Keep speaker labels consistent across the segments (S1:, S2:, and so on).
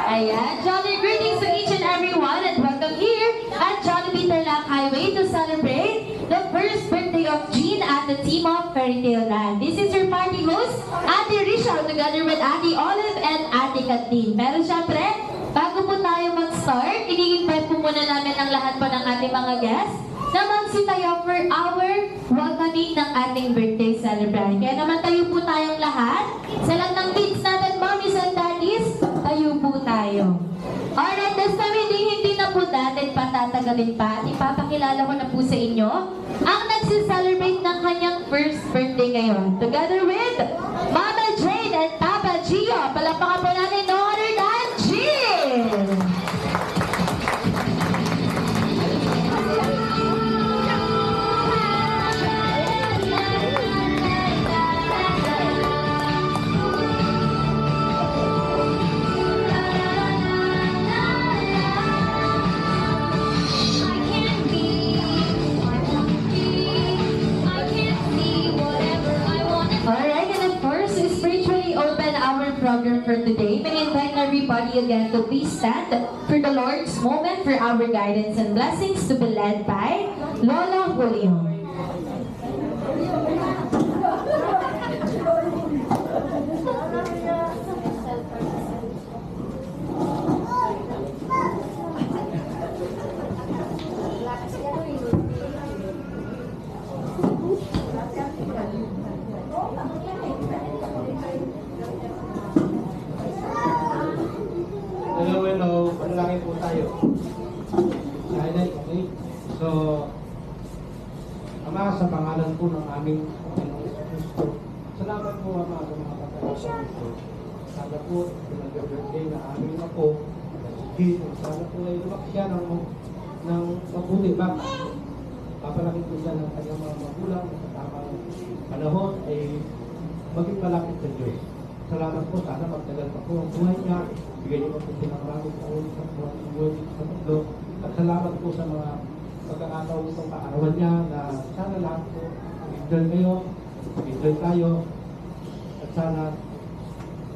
S1: Ayan, jolly greetings to each and everyone and welcome here at Jollibee Tarlac Highway to celebrate the first birthday of Jean at the team of Fairy Tale Land. This is your party host, Ate Rachel, together with Ate Olive and Ate Kathleen. Pero syempre, bago po tayo mag-start, i-invite po muna namin ang lahat po ng ating mga guests na magsitayo for our welcoming ng ating birthday celebrant. Kaya naman tayo po tayong lahat. Sa lahat ng kids natin, mommies and daddies, tayo po tayo. Alright, this time hindi na po natin patatagalin pa. Ipapakilala ko na po sa inyo ang nagsiselebrate ng kanyang first birthday ngayon. Together with Mama Jane and Papa Gio. Palapakan po natin no other than Jean! Program for today. May invite everybody again to please stand for the Lord's moment for our guidance and blessings to be led by Lola Julio.
S2: Hello, panalangin po tayo. Silent, okay? So, Ama, sa pangalan po ng aming Panginoong Kristo, salamat po, Ama, sa mga pagkakataon ito. Sana po, pinag-birthday na aming apo, si Jean, sana po ay lumaki siya ng mabuti ba? Papalaki po siya ng kanyang mga magulang sa tamang panahon ay maging malapit sa Diyos. Salamat po, sana magtagal pa po ang buhay niya. Bigay niyo po pinakaraming taon sa buhay sa mundo. At salamat po sa mga pagkakataon ng kaarawan niya na sana lahat po enjoy kayo, enjoy tayo. At sana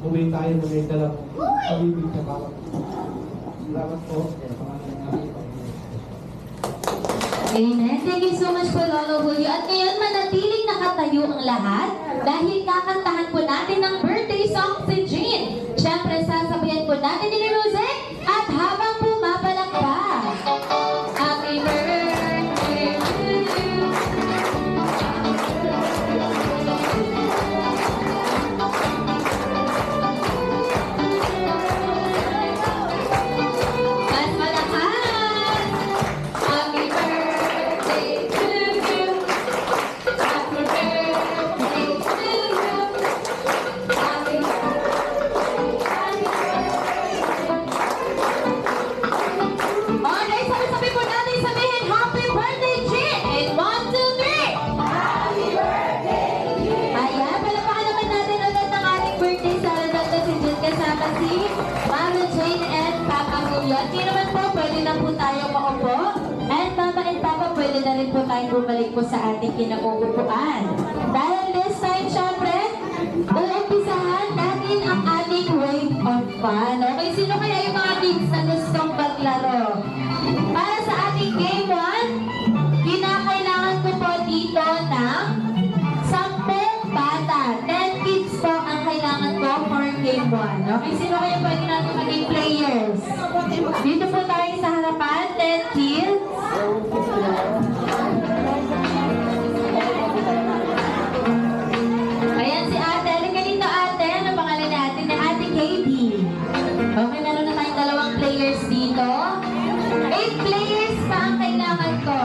S2: umuwi tayo na may dalang pag-ibig sa bawat. Salamat po. Sa pangalan ng aming Panginoon.
S1: Amen. Thank you so much po, Lolo Julio. At ngayon, manatiling nakatayo ang lahat dahil kakantahan po natin ng birthday song si Jean. Siyempre, sasabayan po natin yung music at habang pumapalakpak. Happy birthday to you. Mas malakas. Happy birthday to you. Happy birthday to you. Happy Alright, sabi-sabi po natin sabihin, Happy Birthday, Jean! In 1, 2, 3! Happy Birthday, Jean! Ayan, palapakan naman natin ulit ang ating birthday celebrant na si Jean kasama si Mama Jane and Papa Julio. At yun naman po, pwede na po tayo maupo. And Mama and Papa, pwede na rin po tayo bumalik po sa ating kinauupuan. Dahil this time, syempre, uumpisahan natin ang ating wave of fun. Okay, sino kaya yung mga kids na gustong maglaro? Para sa ating game 1, kinakailangan ko po dito ng 10 bata. 10 kids po ang kailangan ko for game 1. Okay, sino kaya pwede natin maging players? Dito po tayo sa harapan, 10 kids. Ayan si ate. Halika dito ate. Ano pangalan natin? Na ate Katie. Okay, meron na tayong 2 players dito. 8 players pa ang kailangan ko.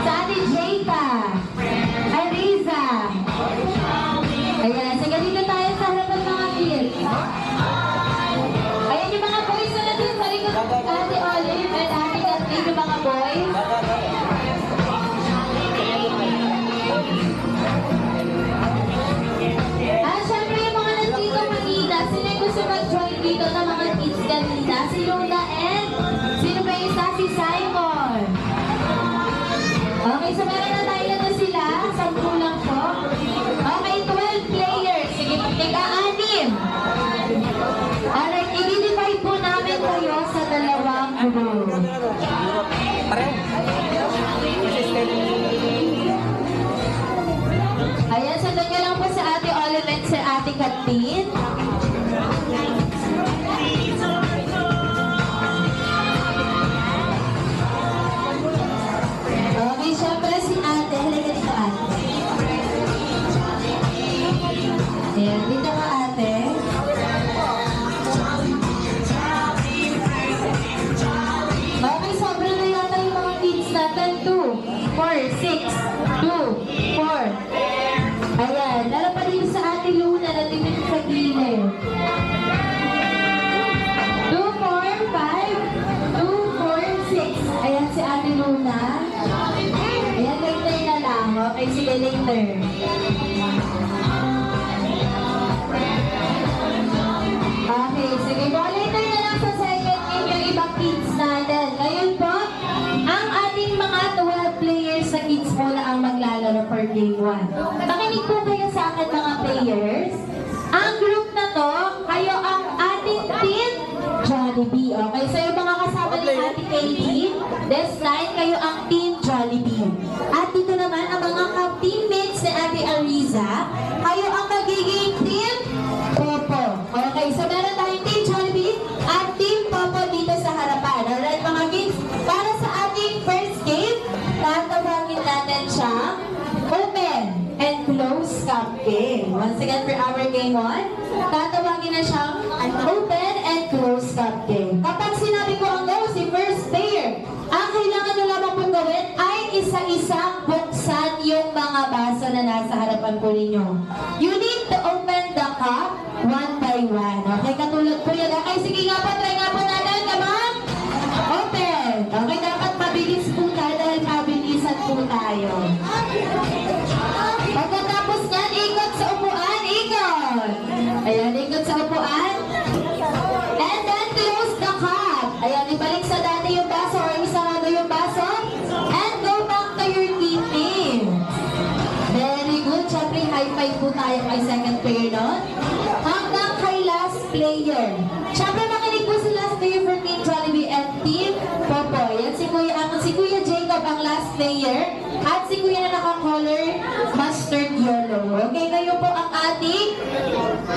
S1: Sa ate Jayka. Ariza. Ayan, sige dito tayo sa harapan mga kids. Ayan yung mga boys na nandun sa likod. Ate Olive and ate Kathleen, yung mga boys. Siyempre yung mga nandito kanina, sino yung gusto mag-join dito ng mga kids kanina? Si Lola and sino ba yung isa? Si Simon. Okay, so meron na tayo na sila. 10 lang po. Okay, 12 players. Sige, tig-aanim. Alright, i-divide po namin Ayan, sundan nyo lang po sa ate Olivet, sa ate Katin. Okay, syempre si ate. Halika dito ate. Ayan, dito ka ate. Okay, sobrang na yata yung mga kids natin. 2, 4, 6, 2, 4. Ayan, lalo pa dito sa ate Luna na dito sa gilid. 2, 4, 5, 2, 4, 6. Ayan si ate Luna. Ayan, later na lang. Okay, sige later. Okay, sige po. Later na lang sa second game yung ibang kids natin. Ngayon po, ang ating mga 12 players sa kids muna ang maglalaro for game 1. Makinig po kayo sa akin mga players. Ang group na to, kayo ang ating team Jollibee. Okay, so yung mga kasama ni Ate Katie, this line, kayo ang team Jollibee. At dito naman, ang mga ka-teammates ni Ate Ariza, kayo ang magiging team Popo. Okay, so meron tayong team Jollibee at team Popo dito sa harapan. Alright mga kids, para sa ating first game, tatawagin natin siyang open and close cup game. Once again for our game 1, tatawagin na siyang open and close cup game. Kapag sinabi ko ang go, si first player, ang kailangan nyo lamang pong gawin ay isa-isang buksan yung mga baso na nasa harapan po ninyo. You need to open the cup one by one. Okay, katulad po yan. Okay, sige nga po, try nga po natin. Come on! Open! Okay, dapat mabilis po tayo dahil mabilisan po tayo. Pagkatapos niyan, ikot sa upuan, ikot! Ayan, ikot sa upuan. And then close the cup. Ayan, ibalik sa dati yung baso or isarado yung baso. And go back to your team. Very good. Siyempre, high five po tayo kay second player nun. Hanggang kay last player. Siyempre, makinig po si last player for Team Jollibee and Team Popo. Yan si Kuya Jacob ang last player. At si Kuya na naka-color mustard yellow. Okay, kayo po ang ating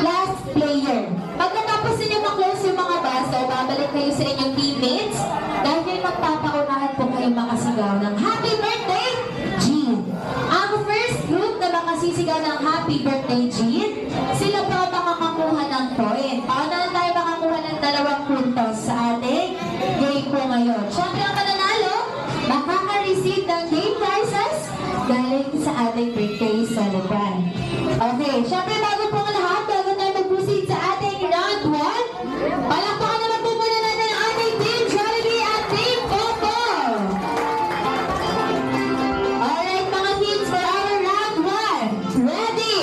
S1: last player. Pagkatapos ninyo ma-close yung mga baso, babalik kayo sa inyong teammates. Dahil magpapaunahan po kayo makasigaw ng Happy Birthday, Jean! Ang first group na makasisigaw ng Happy Birthday, Jean, sila po ang makakakuha ng point. Paano tayo makakuha ng 2 puntos sa ating game po ngayon? Siyempre ang mananalo, makaka-receive ng game prizes galing sa ating birthday celebration. Okay, siyempre bago po ang lahat, bago tayo mag-proceed sa ating round 1, palakpakan naman po muna natin ang ating Team Jollibee at Team Popo. Alright mga kids, for our round 1, ready?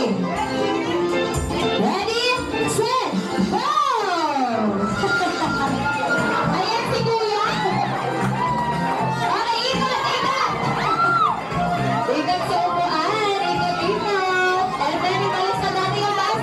S1: Ready, set, go! Ayan si Kuya. Okay, ikot, ikot! Ikot sa upuan, ikot, ikot. And then, ibalik sa dati yung baso.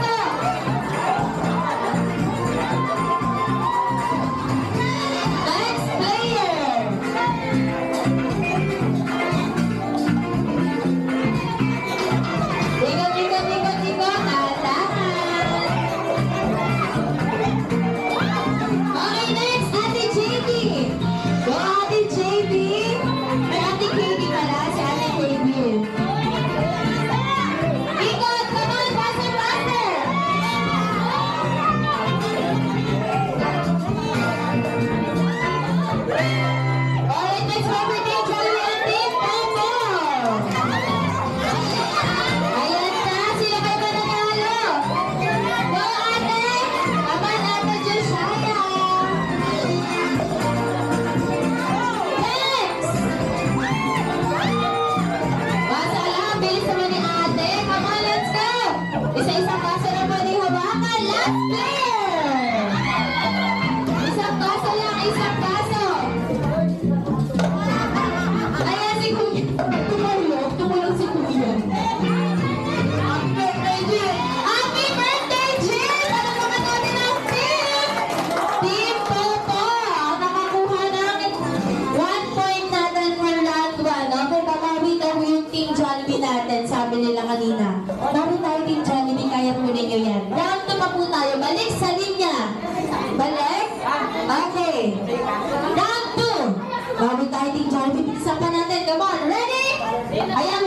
S1: Isa pa natin. Come on, ready? Ayan,